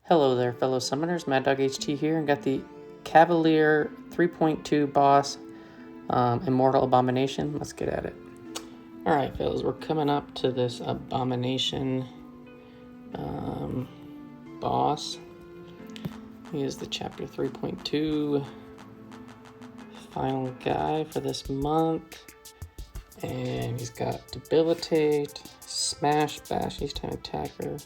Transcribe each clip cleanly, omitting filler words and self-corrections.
Hello there, fellow summoners. Mad Dog HT here, and got the Cavalier 3.2 boss, Immortal Abomination. Let's get at it. Alright, fellas, we're coming up to this Abomination boss. He is the Chapter 3.2 final guy for this month. And he's got Debilitate, Smash, Bash, each time attacker,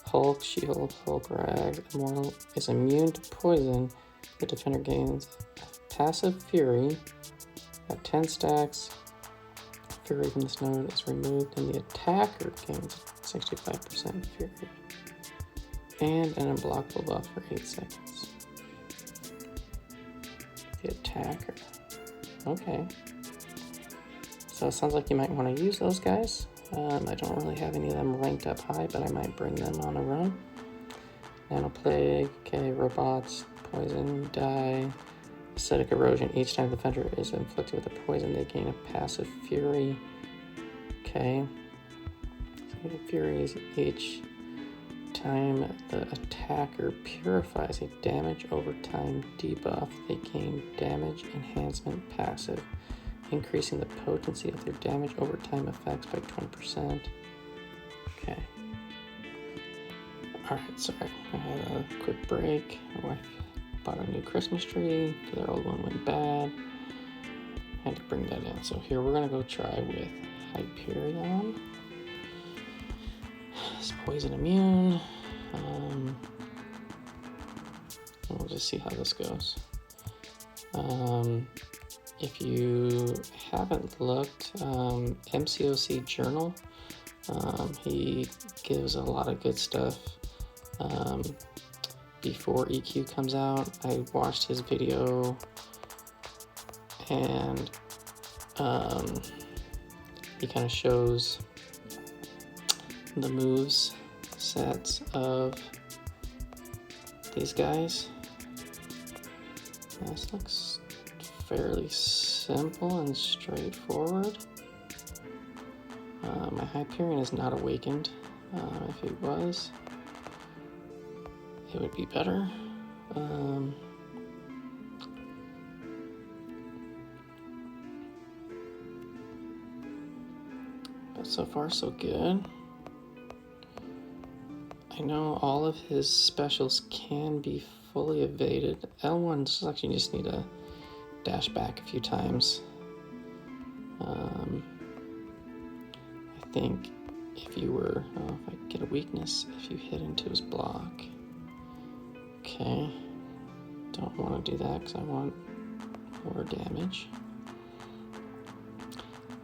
Hulk, She-Hulk, Hulk, Rag, Immortal is immune to poison. The defender gains passive Fury at 10 stacks. Fury from this node is removed, and the attacker gains 65% Fury. And an unblockable buff for 8 seconds. The attacker. Okay. So it sounds like you might want to use those guys. I don't really have any of them ranked up high, but I might bring them on a run. Nano-Plague, okay, robots, poison, die, acidic erosion. Each time the defender is inflicted with a poison, they gain a passive fury. Okay. So fury is each time the attacker purifies a damage over time debuff, they gain damage enhancement passive, increasing the potency of their damage over time effects by 20%. Okay. Alright, sorry. I had a quick break. My wife bought a new Christmas tree because their old one went bad. I had to bring that in. So here we're going to go try with Hyperion. It's poison immune. And we'll just see how this goes. If you haven't looked, MCOC Journal, he gives a lot of good stuff before EQ comes out. I watched his video, and he kind of shows the moves sets of these guys. This looks fairly simple and straightforward. My Hyperion is not awakened. If it was, it would be better. But so far so good. I know all of his specials can be fully evaded. L1 actually you just need to dash back a few times. I think if you were, if I get a weakness, if you hit into his block. Okay, don't want to do that because I want more damage.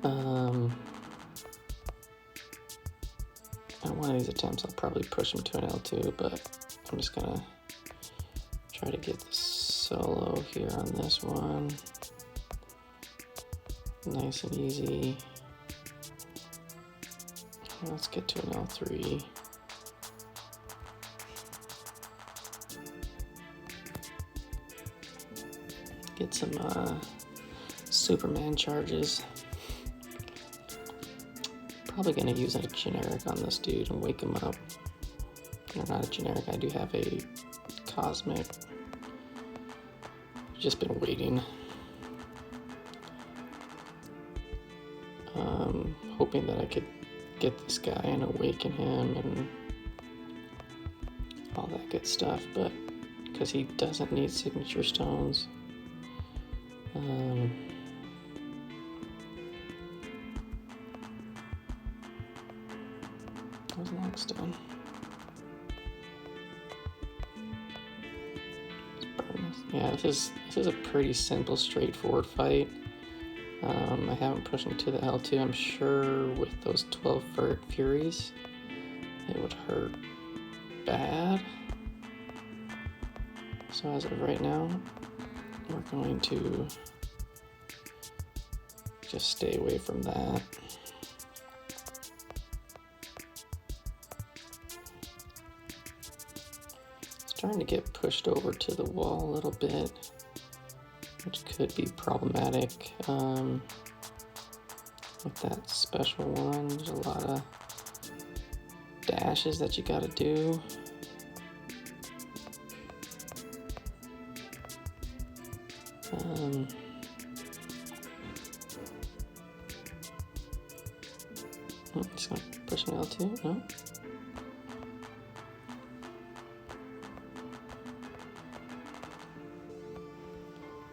On one of these attempts I'll probably push him to an L2, but I'm just gonna try to get the solo here on this one. Nice and easy. Let's get to an L3. Get some Superman charges. Probably gonna use a generic on this dude and wake him up. Or not a generic, I do have a cosmic. Just been waiting. Hoping that I could get this guy and awaken him and all that good stuff, but because he doesn't need signature stones. How's Locks done? Yeah, this is a pretty simple, straightforward fight. I haven't pushed him to the L2. I'm sure with those 12 Furies, it would hurt bad. So as of right now, we're going to just stay away from that. Starting to get pushed over to the wall a little bit, which could be problematic with that special one. There's a lot of dashes that you gotta do. Just gonna push an L2, no?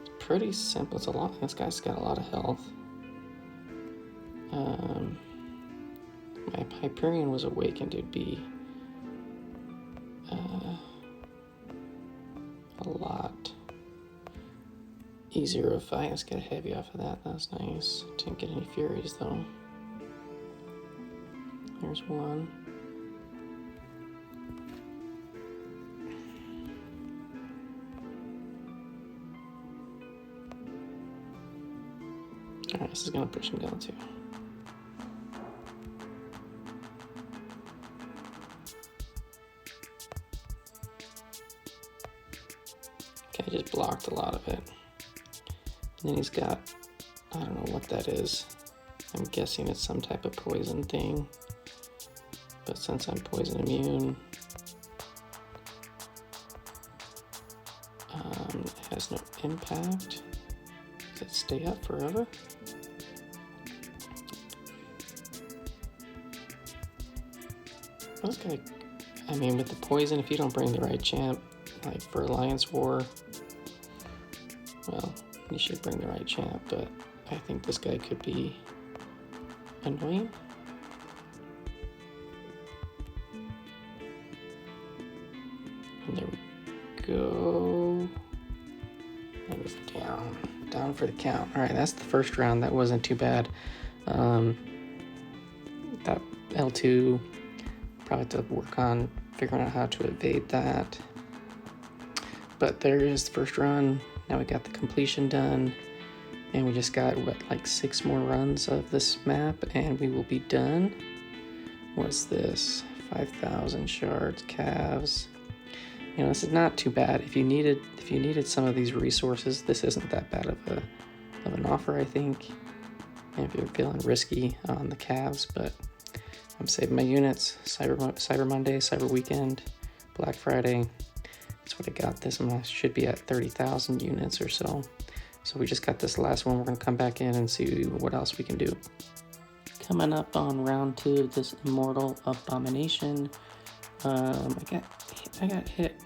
It's pretty simple, it's a lot, this guy's got a lot of health. My Hyperion was awakened, it'd be a lot easier if I just get a heavy off of that. That's nice. Didn't get any Furies though. There's one. Alright, this is gonna push him down too. Okay, I just blocked a lot of it. And then he's got, I don't know what that is. I'm guessing it's some type of poison thing. But since I'm poison immune, it has no impact. Does it stay up forever? This guy, I mean, with the poison, if you don't bring the right champ, like for Alliance War, well, you should bring the right champ, but I think this guy could be annoying. And there we go. That was down for the count. All right, that's the first round. That wasn't too bad. That L2, probably have to work on figuring out how to evade that. But there is the first run. Now we got the completion done. And we just got, what, like 6 more runs of this map, and we will be done. What's this? 5,000 shards, calves. You know, this is not too bad. If you needed some of these resources, this isn't that bad of an offer, I think. And if you're feeling risky on the calves, but I'm saving my units. Cyber Monday, Cyber Weekend, Black Friday. That's what I got this. I should be at 30,000 units or so. So we just got this last one. We're gonna come back in and see what else we can do. Coming up on round 2 of this Immortal Abomination. I got hit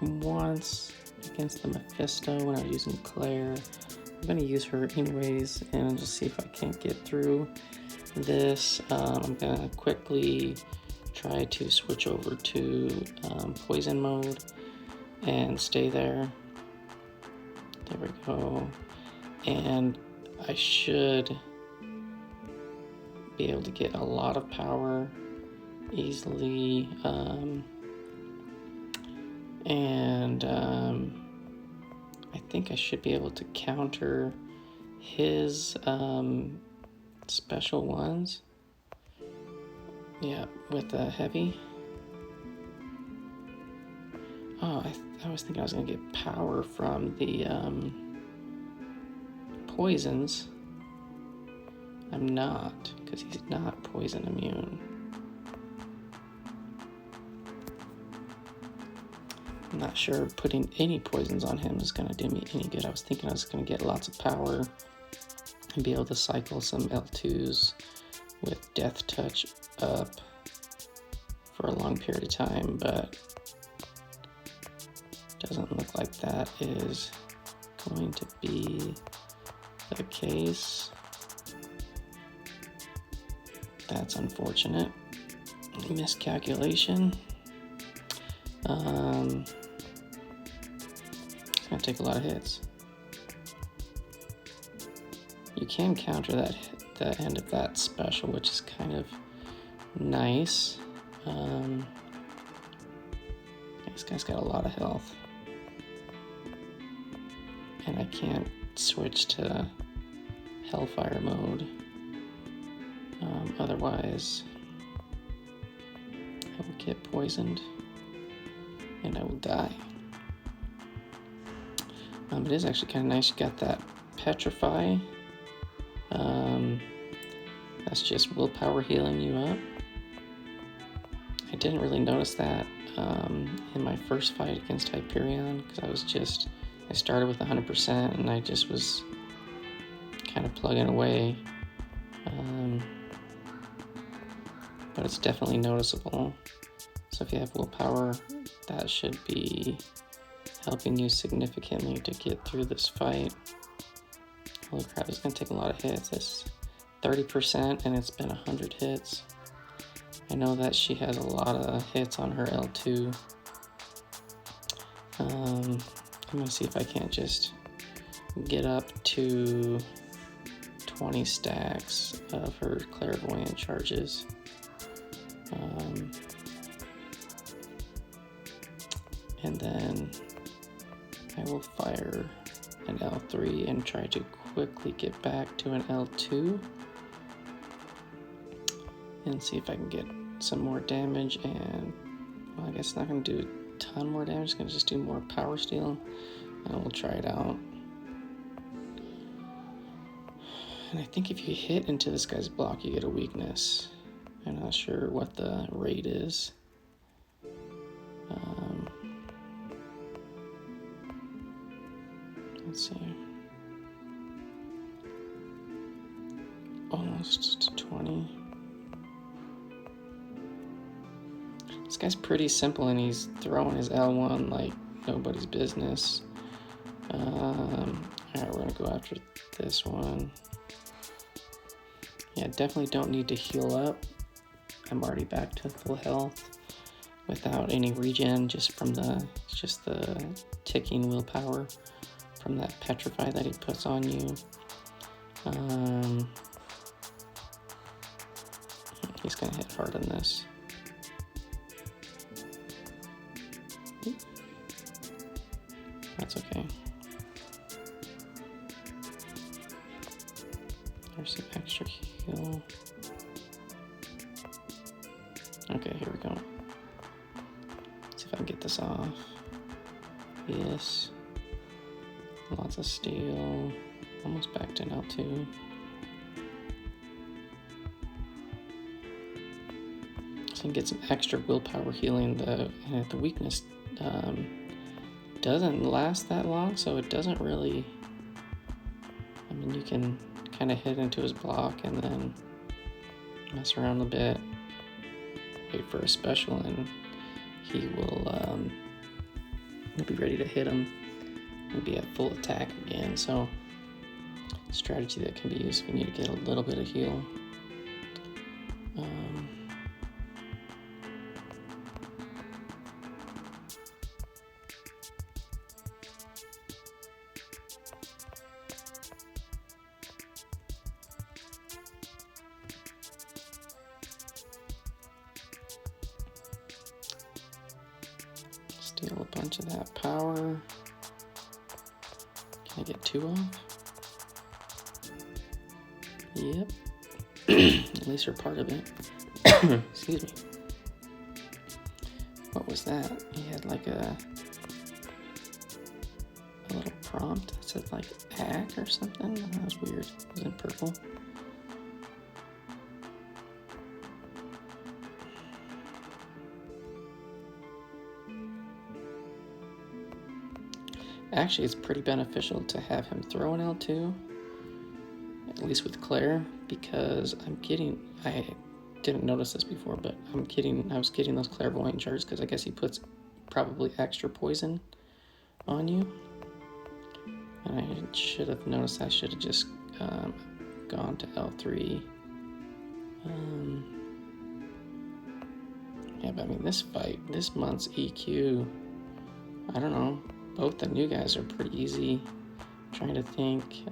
once against the Mephisto when I was using Claire. I'm gonna use her anyways and just see if I can't get through this. I'm gonna quickly try to switch over to poison mode and stay there. There we go. And I should be able to get a lot of power easily. I think I should be able to counter his special ones. Yeah, with the heavy. Oh, I was thinking I was going to get power from the poisons. I'm not, because he's not poison immune. I'm not sure putting any poisons on him is going to do me any good. I was thinking I was going to get lots of power and be able to cycle some L2s with Death Touch up for a long period of time, but doesn't look like that is going to be the case. That's unfortunate. Miscalculation. It's gonna take a lot of hits. You can counter the end of that special, which is kind of nice. This guy's got a lot of health. And I can't switch to Hellfire mode. Otherwise, I will get poisoned and I will die. It is actually kind of nice. You got that Petrify. That's just willpower healing you up. I didn't really notice that in my first fight against Hyperion because I was just I started with 100% and I just was kind of plugging away. But it's definitely noticeable. So if you have willpower, that should be helping you significantly to get through this fight. Holy crap, it's gonna take a lot of hits. It's 30% and it's been 100 hits. I know that she has a lot of hits on her L2. I'm gonna see if I can't just get up to 20 stacks of her clairvoyant charges. And then I will fire an L3 and try to quickly get back to an L2 and see if I can get some more damage. And well, I guess it's not going to do a ton more damage. It's going to just do more power steal, and we'll try it out. And I think if you hit into this guy's block, you get a weakness. I'm not sure what the rate is. Let's see. Almost to 20. This guy's pretty simple, and he's throwing his L1 like nobody's business. Alright, we're gonna go after this one. Yeah, definitely don't need to heal up. I'm already back to full health without any regen, just from the ticking willpower from that petrify that he puts on you. He's gonna hit hard on this. That's okay. There's some extra heal. Okay, here we go. Let's see if I can get this off. Yes. Lots of steel. Almost back to an L2. So I can get some extra willpower healing. And the weakness doesn't last that long, so it doesn't really... I mean, you can kind of hit into his block and then mess around a bit. Wait for a special, and he will be ready to hit him and be at full attack again. So, strategy that can be used if you need to get a little bit of heal. Steal a bunch of that power. Can I get 2 off? Yep. At least we're part of it. Excuse me. What was that? He had like a little prompt that said like hack or something. That was weird. It was in purple. Actually, it's pretty beneficial to have him throw an L2, at least with Claire, because I didn't notice this before, but I was getting those clairvoyant charges because I guess he puts probably extra poison on you. And I should have noticed. I should have just gone to L3. Yeah, but I mean, this month's EQ, I don't know. Both the new guys are pretty easy. I'm trying to think.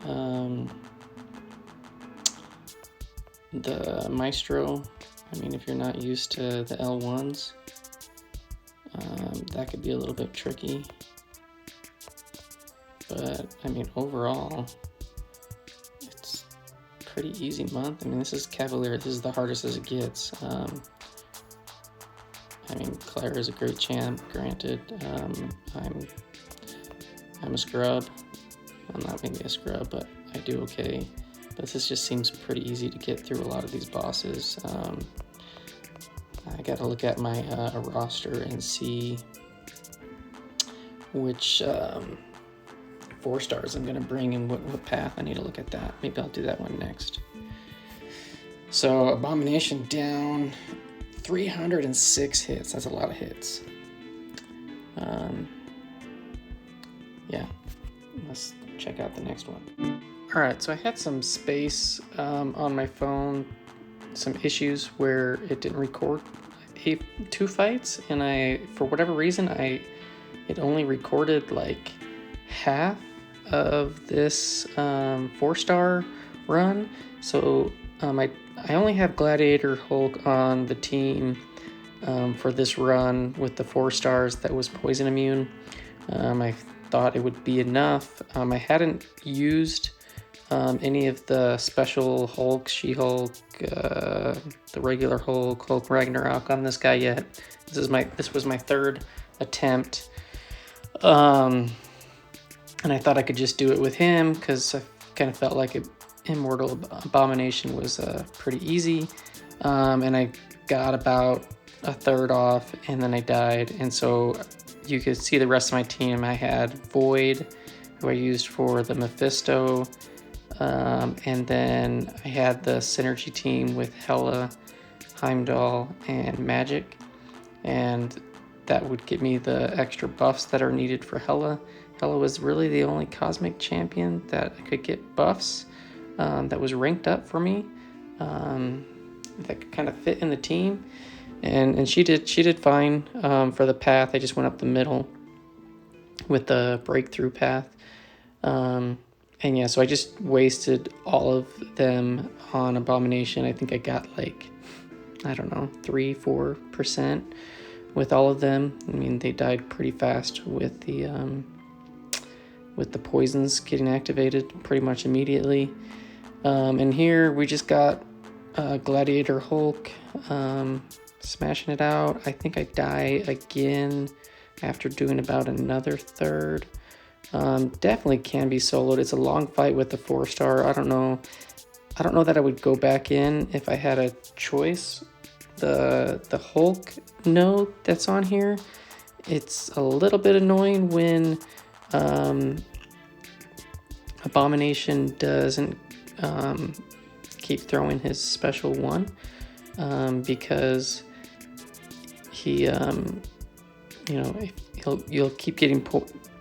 The Maestro, I mean, if you're not used to the L1s, that could be a little bit tricky. But, I mean, overall, it's a pretty easy month. I mean, this is Cavalier. This is the hardest as it gets. I mean, Claire is a great champ, granted. I'm a scrub. I'm not maybe a scrub, but I do okay. But this just seems pretty easy to get through a lot of these bosses. I gotta look at my roster and see which 4-stars I'm going to bring and what path. I need to look at that. Maybe I'll do that one next. So Abomination down 306 hits. That's a lot of hits. Yeah, let's check out the next one. All right, so I had some space on my phone, some issues where it didn't record 2 fights, and for whatever reason, it only recorded like half of this 4-star run. So I only have Gladiator Hulk on the team for this run with the 4 stars that was poison immune. I thought it would be enough. I hadn't used any of the special Hulk, She-Hulk, the regular Hulk Ragnarok on this guy yet. This was my 3rd attempt. And I thought I could just do it with him because I kind of felt like Immortal Abomination was pretty easy. And I got about a third off and then I died. And so you could see the rest of my team. I had Void, who I used for the Mephisto. And then I had the synergy team with Hela, Heimdall, and Magic. And that would give me the extra buffs that are needed for Hela. Hela was really the only cosmic champion that I could get buffs that was ranked up for me, that could kind of fit in the team. And she did fine for the path. I just went up the middle with the breakthrough path. And yeah, so I just wasted all of them on Abomination. I think I got like, I don't know, 3-4% with all of them. I mean, they died pretty fast with the poisons getting activated pretty much immediately. And here we just got Gladiator Hulk smashing it out. I think I die again after doing about another third. Definitely can be soloed. It's a long fight with the 4-star. I don't know that I would go back in if I had a choice. The Hulk node that's on here, it's a little bit annoying when Abomination doesn't keep throwing his special one, because he you'll keep getting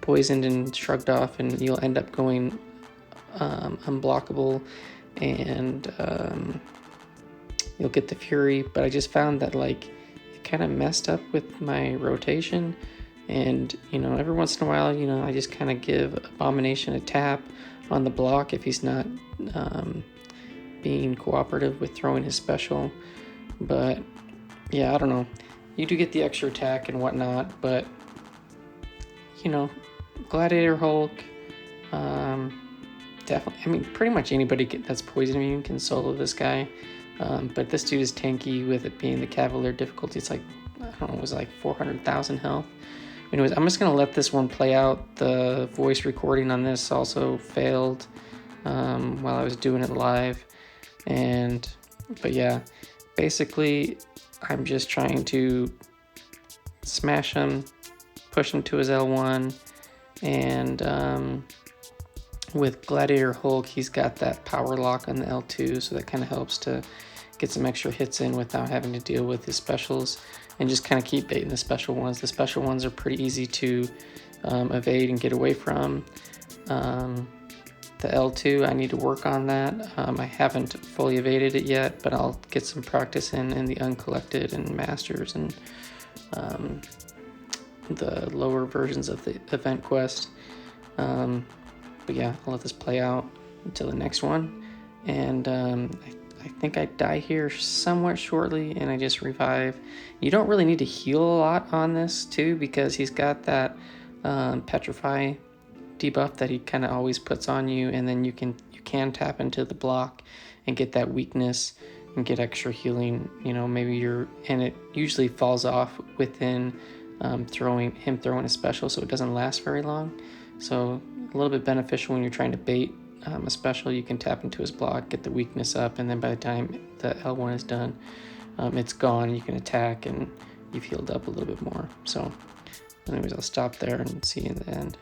poisoned and shrugged off, and you'll end up going unblockable, and you'll get the Fury. But I just found that like it kind of messed up with my rotation, and every once in a while I just kind of give Abomination a tap on the block if he's not being cooperative with throwing his special. But yeah, I don't know, you do get the extra attack and whatnot, but Gladiator Hulk, definitely, I mean, pretty much anybody that's poison immune can solo this guy. But this dude is tanky with it being the Cavalier difficulty. It's like, I don't know, it was like 400,000 health. Anyways, I'm just going to let this one play out. The voice recording on this also failed while I was doing it live. But yeah, basically, I'm just trying to smash him, push him to his L1, and with Gladiator Hulk, he's got that power lock on the L2, so that kind of helps to get some extra hits in without having to deal with his specials, and just kind of keep baiting the special ones. The special ones are pretty easy to evade and get away from. The L2, I need to work on that. I haven't fully evaded it yet, but I'll get some practice in the Uncollected and Masters and the lower versions of the event quest. But yeah, I'll let this play out until the next one. And I think I die here somewhat shortly, and I just revive. You don't really need to heal a lot on this too, because he's got that Petrify debuff that he kind of always puts on you, and then you can tap into the block and get that weakness and get extra healing. And it usually falls off within throwing a special, so it doesn't last very long. So a little bit beneficial when you're trying to bait a special. You can tap into his block, get the weakness up, and then by the time the L1 is done, it's gone. You can attack and you've healed up a little bit more. So anyways, I'll stop there and see you in the end.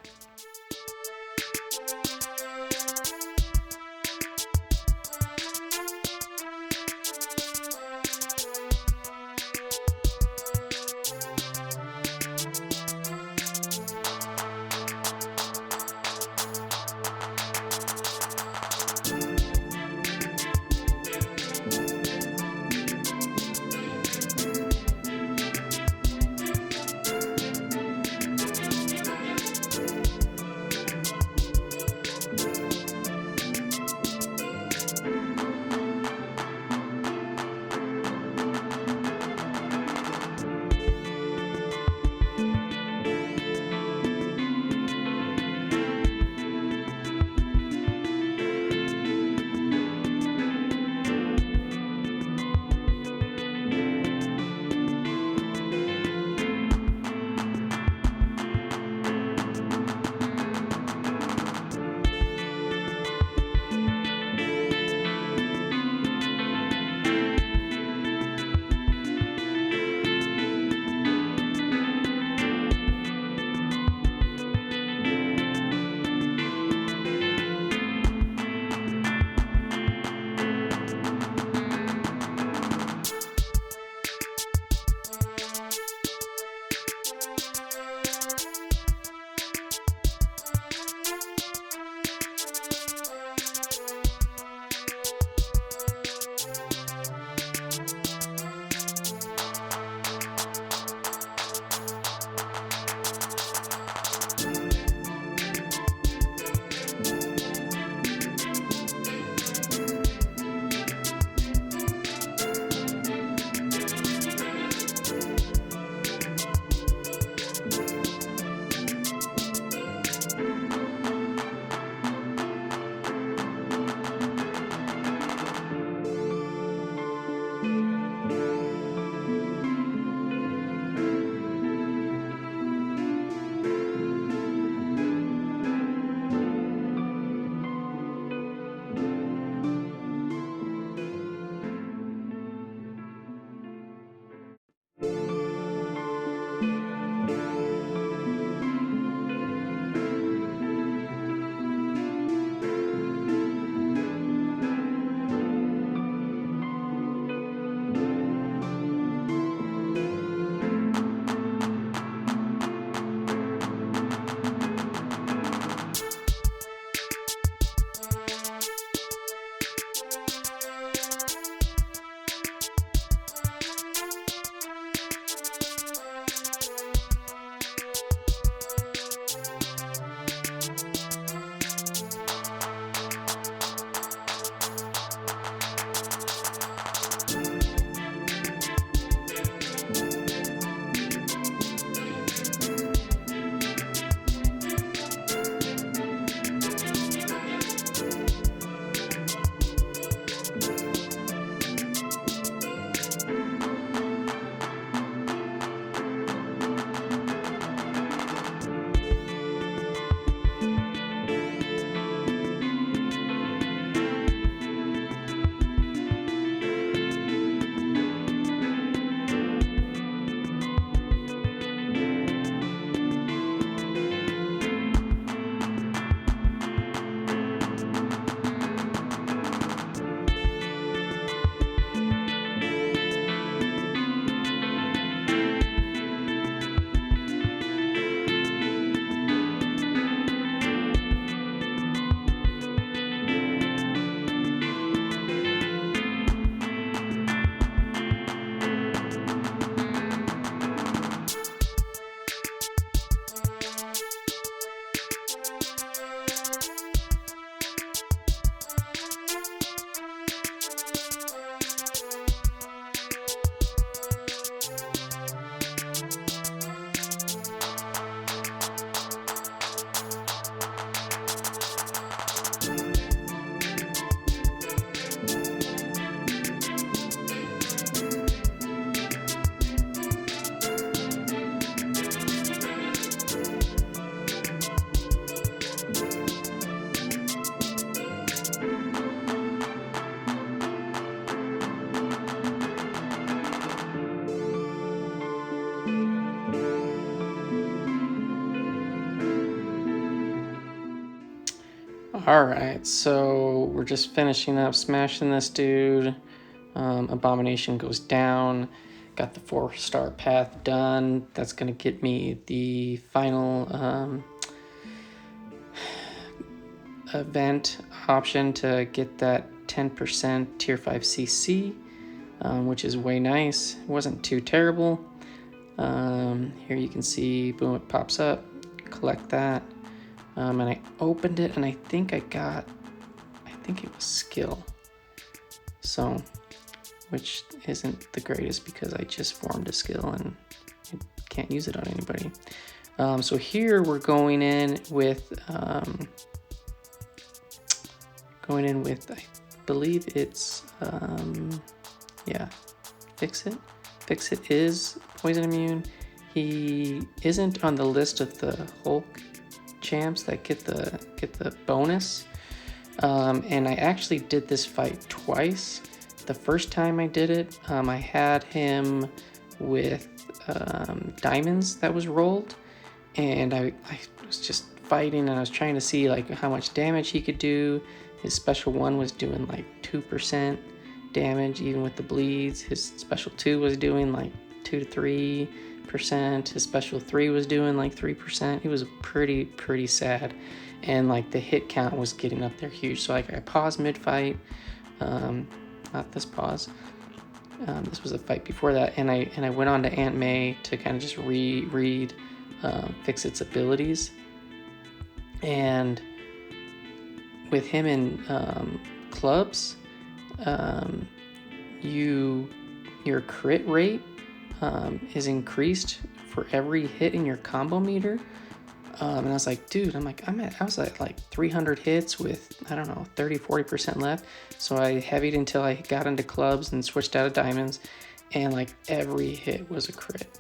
Alright, so we're just finishing up smashing this dude. Abomination goes down. Got the 4-star path done. That's going to get me the final event option to get that 10% tier 5 CC, which is way nice. It wasn't too terrible. Here you can see, boom, it pops up. Collect that. And I opened it, and I think it was skill. So, which isn't the greatest because I just formed a skill and I can't use it on anybody. So here we're going in with, I believe it's, yeah, Fixit. Fixit is poison immune. He isn't on the list of the Hulk champs that get the bonus. And I actually did this fight twice. The first time I did it, I had him with diamonds that was rolled, and I was just fighting, and I was trying to see like how much damage he could do. His special 1 was doing like 2% damage even with the bleeds. His special 2 was doing like 2 to 3%. His special 3 was doing like 3%. It was pretty sad, and like the hit count was getting up there huge. So like I paused mid-fight, not this pause. This was a fight before that, and I went on to Aunt May to kind of just read Fixit's abilities, and with him in clubs, your crit rate is increased for every hit in your combo meter. And I was like, dude, I was at like 300 hits with, I don't know, 30-40% left. So I heavied until I got into clubs and switched out of diamonds, and like every hit was a crit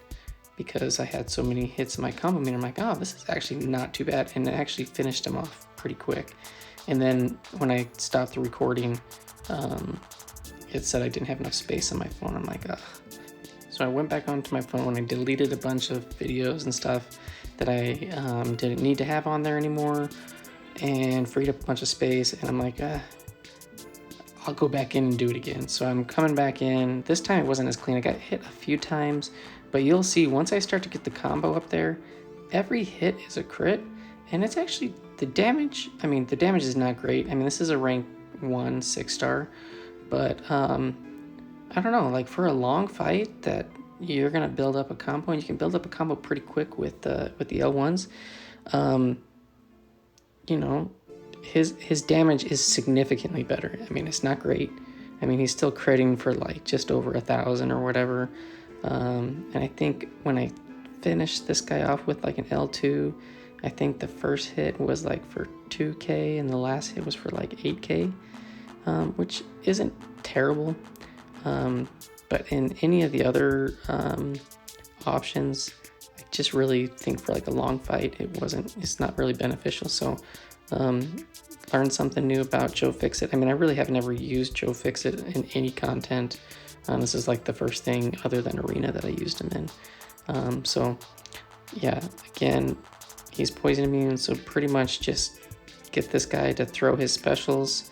because I had so many hits in my combo meter. I'm like, oh, this is actually not too bad, and it actually finished him off pretty quick. And then when I stopped the recording, it said I didn't have enough space on my phone. I'm like, ugh. So I went back onto my phone and deleted a bunch of videos and stuff that I didn't need to have on there anymore, and freed up a bunch of space. And I'm like, I'll go back in and do it again. So I'm coming back in. This time it wasn't as clean. I got hit a few times, but you'll see once I start to get the combo up there, every hit is a crit. And it's actually the damage. I mean, the damage is not great. I mean, this is a rank 1 6-star, but I don't know, like for a long fight that you're gonna build up a combo, and you can build up a combo pretty quick with the L1s. You know, his damage is significantly better. I mean, it's not great. I mean, he's still critting for like just over 1,000 or whatever. And I think when I finished this guy off with like an L2, I think the first hit was like for 2k and the last hit was for like 8k, which isn't terrible. But in any of the other options, I just really think for like a long fight, it's not really beneficial. So learned something new about Joe Fixit. I mean, I really have never used Joe Fixit in any content. This is like the first thing other than Arena that I used him in. So yeah, again, he's poison immune, so pretty much just get this guy to throw his specials.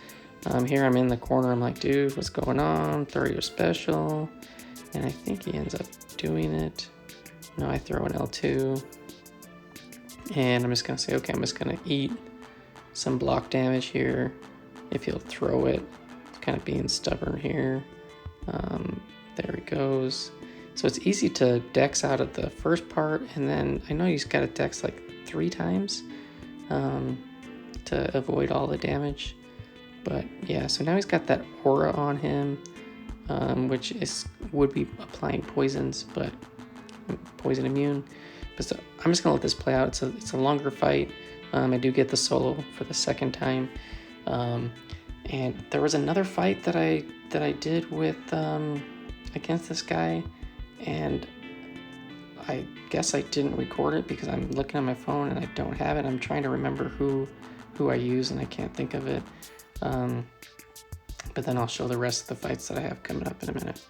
Here I'm in the corner, I'm like, dude, what's going on? Throw your special. And I think he ends up doing it. No, I throw an L2. And I'm just gonna say, okay, I'm just gonna eat some block damage here. If he'll throw it, it's kind of being stubborn here. There he goes. So it's easy to dex out of the first part, and then I know he's got to dex like 3 times to avoid all the damage. But yeah, so now he's got that aura on him, which would be applying poisons, but poison immune. But so I'm just gonna let this play out. It's a longer fight. I do get the solo for the second time, and there was another fight that I did with against this guy, and I guess I didn't record it because I'm looking at my phone and I don't have it. I'm trying to remember who I use and I can't think of it. But then I'll show the rest of the fights that I have coming up in a minute.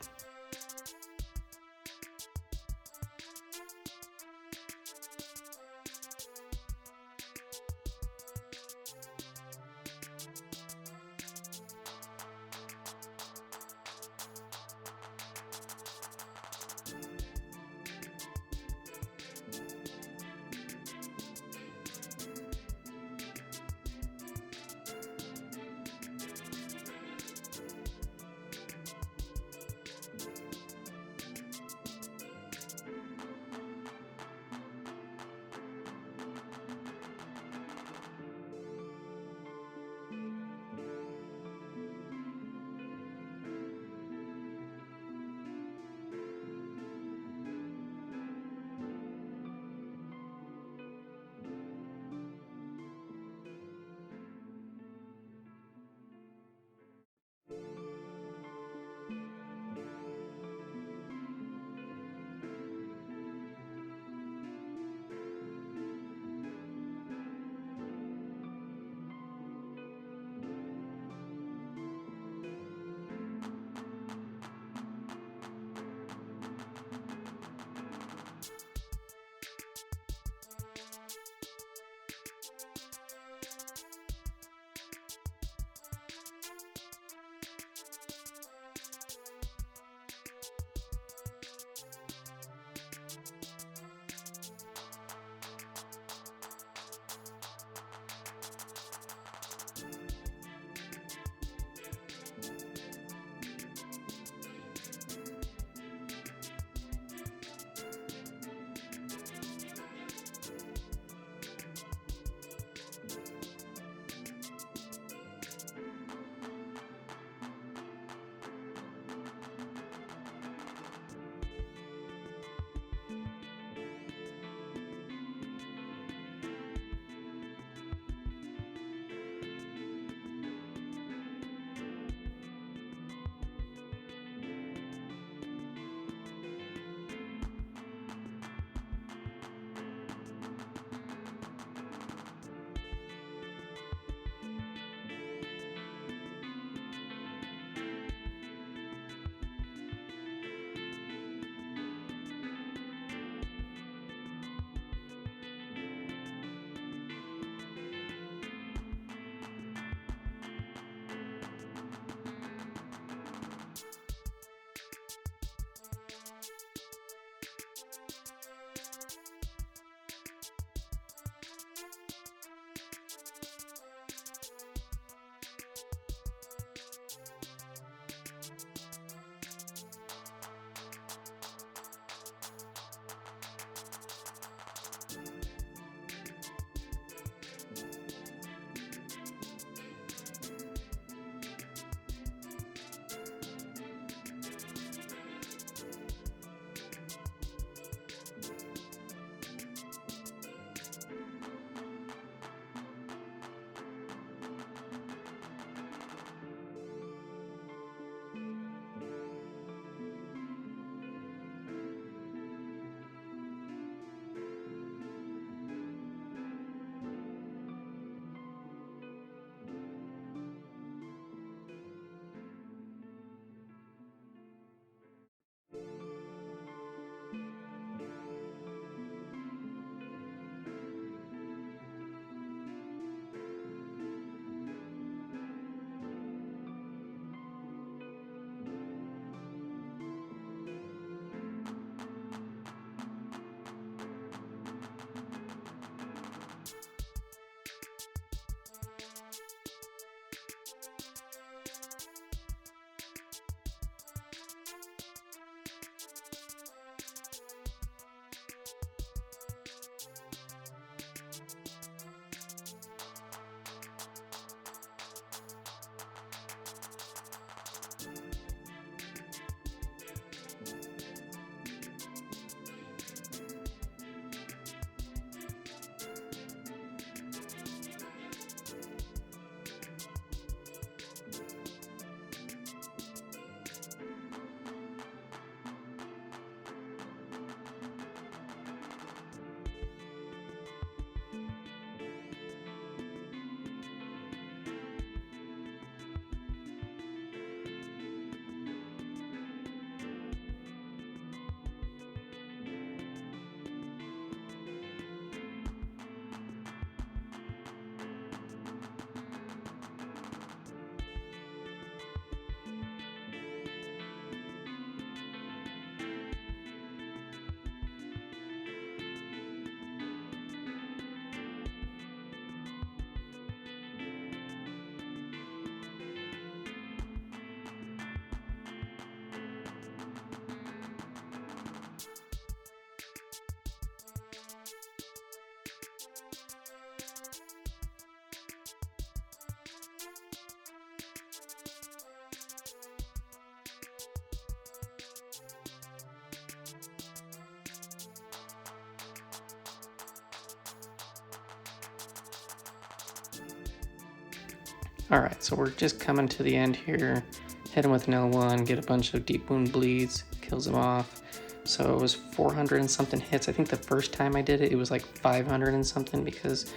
Alright, so we're just coming to the end here. Hit him with an L1, get a bunch of deep wound bleeds, kills him off. So it was 400 and something hits. I think the first time I did it, it was like 500 and something because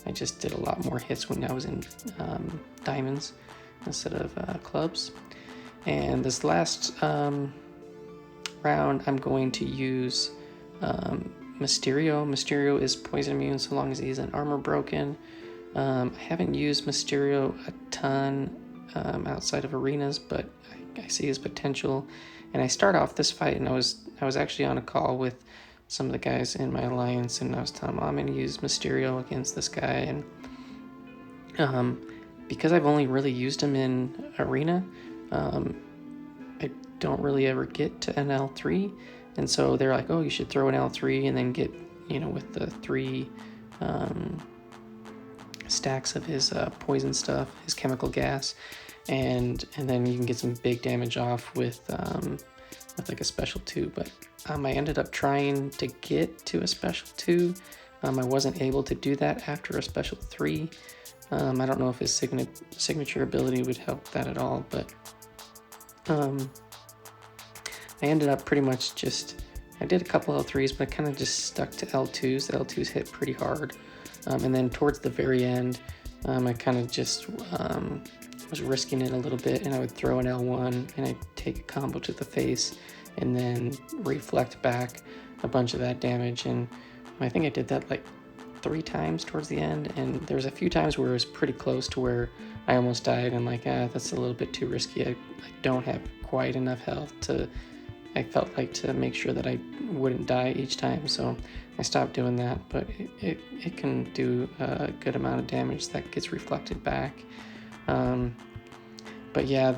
I just did a lot more hits when I was in diamonds instead of clubs. And this last round, I'm going to use Mysterio. Mysterio is poison immune so long as he's an armor broken. I haven't used Mysterio a ton outside of arenas, but I see his potential. And I start off this fight, and I was actually on a call with some of the guys in my alliance, and I was telling them, I'm going to use Mysterio against this guy. And because I've only really used him in arena, I don't really ever get to an L3. And so they're like, oh, you should throw an L3 and then get, with the 3 stacks of his poison stuff, his chemical gas, and then you can get some big damage off with like a special 2. But I ended up trying to get to a special 2. I wasn't able to do that after a special 3. I don't know if his signature ability would help that at all, but I ended up pretty much I did a couple L3s, but I kind of just stuck to L2s. The L2s hit pretty hard. And then towards the very end, I kind of just was risking it a little bit, and I would throw an L1 and I'd take a combo to the face and then reflect back a bunch of that damage. And I think I did that like 3 times towards the end, and there was a few times where it was pretty close to where I almost died. And like, that's a little bit too risky. I don't have quite enough health I felt like to make sure that I wouldn't die each time, so I stopped doing that. But it can do a good amount of damage that gets reflected back. But yeah,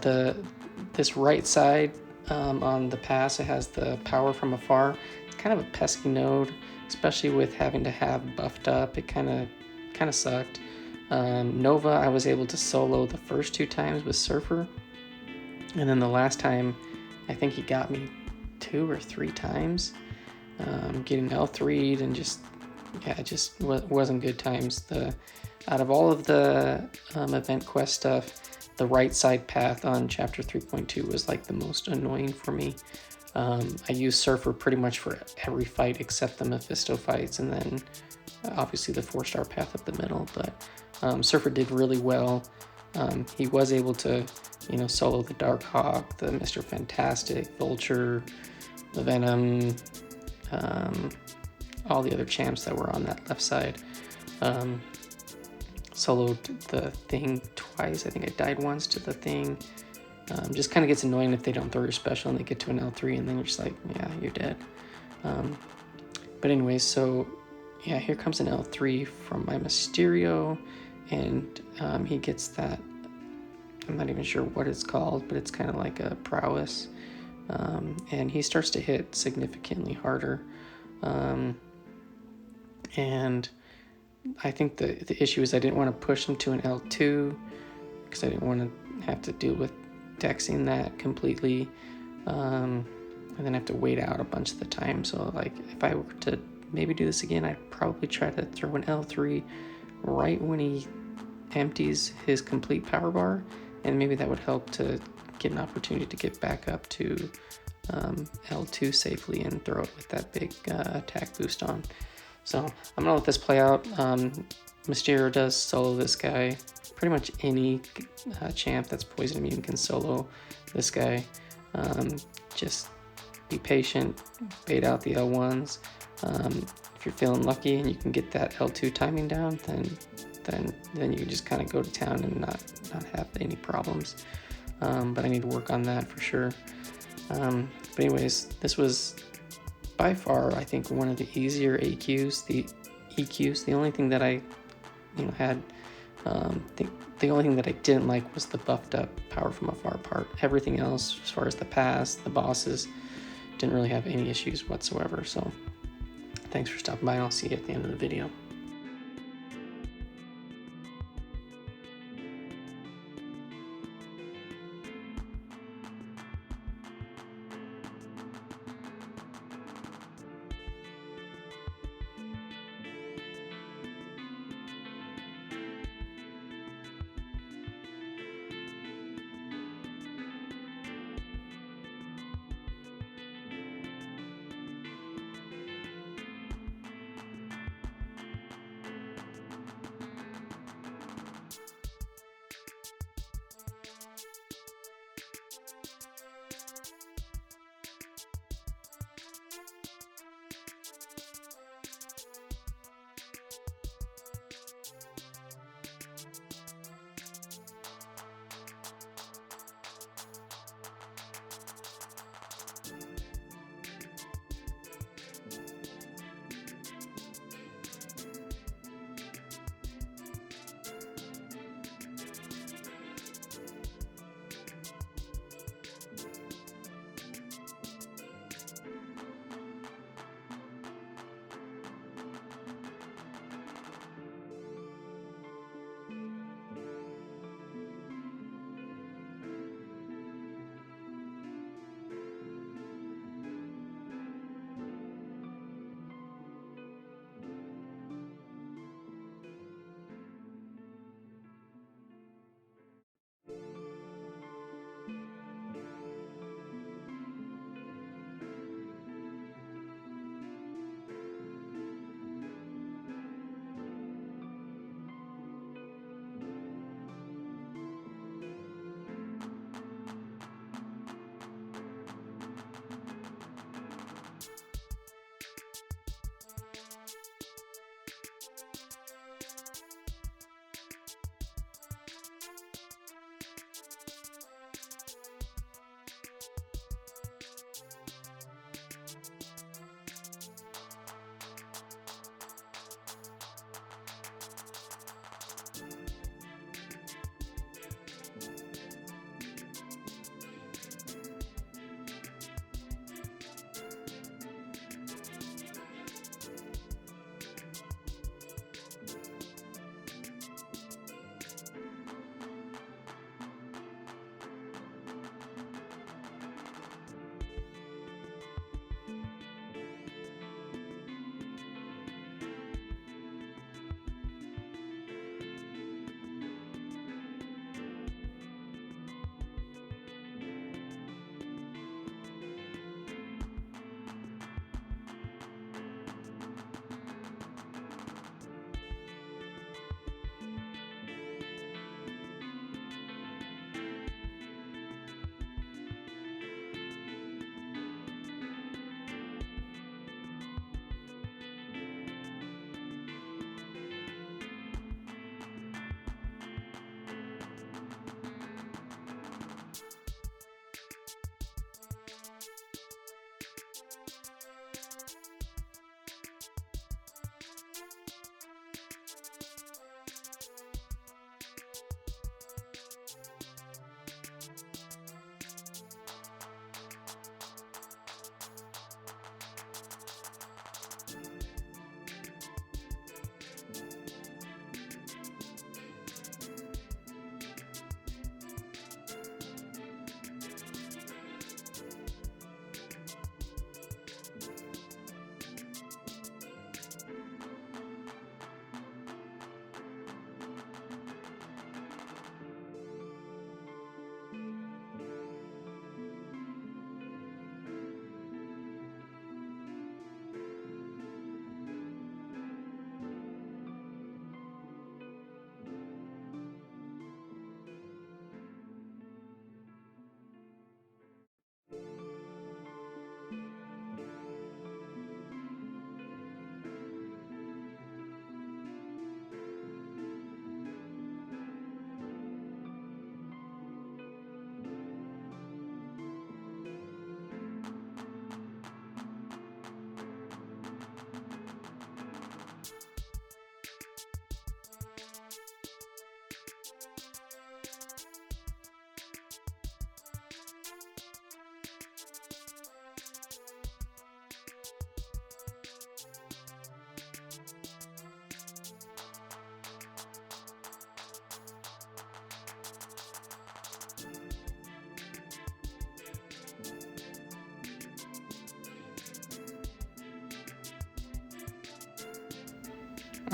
this right side on the pass, it has the power from afar. It's kind of a pesky node, especially with having to have buffed up. It kind of sucked. Nova, I was able to solo the first 2 times with Surfer, and then the last time, I think he got me 2 or 3 times, getting L3'd, and it just wasn't good times. Out of all of the event quest stuff, the right side path on chapter 3.2 was like the most annoying for me. I used Surfer pretty much for every fight except the Mephisto fights, and then obviously the 4-star path up the middle. But Surfer did really well. He was able to, solo the Dark Hawk, the Mr. Fantastic, Vulture, the Venom, all the other champs that were on that left side. Soloed the Thing twice. I think I died once to the Thing. Just kind of gets annoying if they don't throw your special and they get to an L3 and then you're just like, yeah, you're dead. But anyways, so yeah, here comes an L3 from my Mysterio, and he gets that, I'm not even sure what it's called, but it's kind of like a prowess. And he starts to hit significantly harder. And I think the issue is I didn't want to push him to an L2 because I didn't want to have to deal with dexing that completely, and then have to wait out a bunch of the time. So like, if I were to maybe do this again, I'd probably try to throw an L3 right when he empties his complete power bar, and maybe that would help to get an opportunity to get back up to L2 safely and throw it with that big attack boost on. So I'm gonna let this play out. Mysterio does solo this guy. Pretty much any champ that's poison immune can solo this guy. Just be patient, bait out the L1s. If you're feeling lucky and you can get that L2 timing down, then you can just kind of go to town and not have any problems. But I need to work on that for sure. But anyways, this was by far, I think, one of the easier EQs. The only thing that I had, the only thing that I didn't like was the buffed up power from afar part. Everything else, as far as the pass, the bosses, didn't really have any issues whatsoever. So thanks for stopping by, and I'll see you at the end of the video.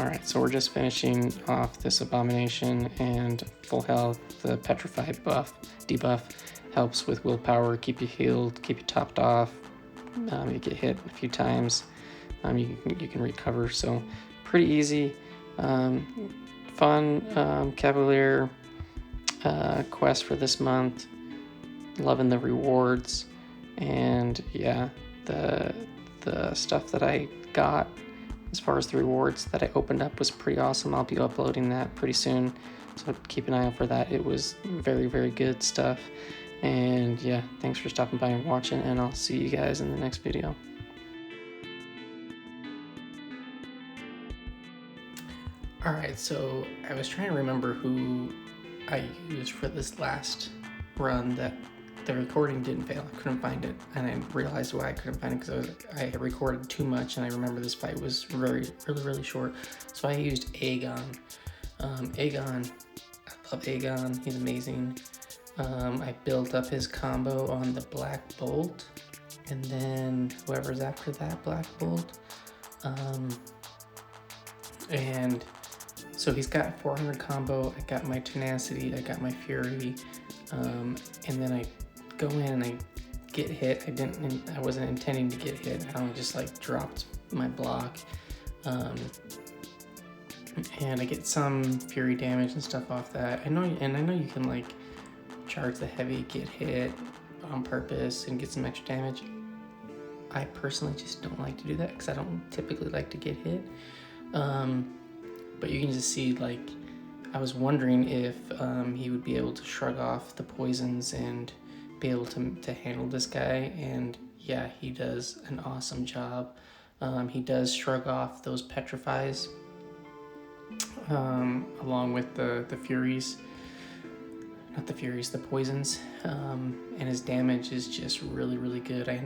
Alright, so we're just finishing off this Abomination and full health. The Petrified debuff helps with willpower, keep you healed, keep you topped off. You get hit a few times, you can recover, so pretty easy. Fun Cavalier quest for this month. Loving the rewards, and yeah, the stuff that I got as far as the rewards that I opened up was pretty awesome. I'll be uploading that pretty soon, so keep an eye out for that. It was very, very good stuff. And yeah, thanks for stopping by and watching, and I'll see you guys in the next video. Alright, so I was trying to remember who I used for this last run that the recording didn't fail. I couldn't find it, and I realized why I couldn't find it, because I recorded too much, and I remember this fight was really short. So I used Aegon. Aegon, I love Aegon, he's amazing. I built up his combo on the Black Bolt, and then whoever's after that Black Bolt. And so he's got 400 combo, I got my Tenacity, I got my Fury, and then I go in and I get hit. I wasn't intending to get hit. I only just like dropped my block, and I get some Fury damage and stuff off that. I know you can like charge the heavy, get hit on purpose, and get some extra damage. I personally just don't like to do that because I don't typically like to get hit. But you can just see, like, I was wondering if he would be able to shrug off the poisons and be able to handle this guy, and yeah, he does an awesome job. He does shrug off those petrifies along with the furies, not the furies, the poisons, and his damage is just really good. I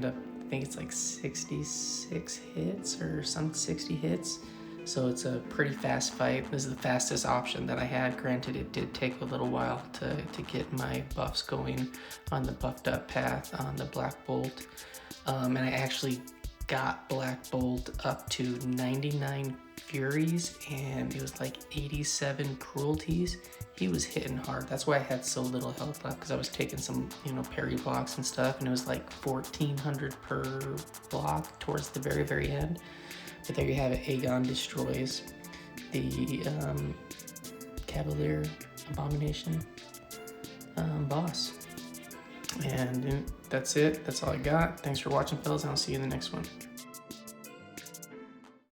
think it's like 66 hits or some 60 hits. So it's a pretty fast fight. This is the fastest option that I had. Granted, it did take a little while to get my buffs going on the buffed up path on the Black Bolt. And I actually got Black Bolt up to 99 Furies, and it was like 87 Cruelties. He was hitting hard. That's why I had so little health left, because I was taking some, parry blocks and stuff, and it was like 1400 per block towards the very end. But there you have it. Aegon destroys the Cavalier Abomination boss. And that's it. That's all I got. Thanks for watching, fellas, and I'll see you in the next one.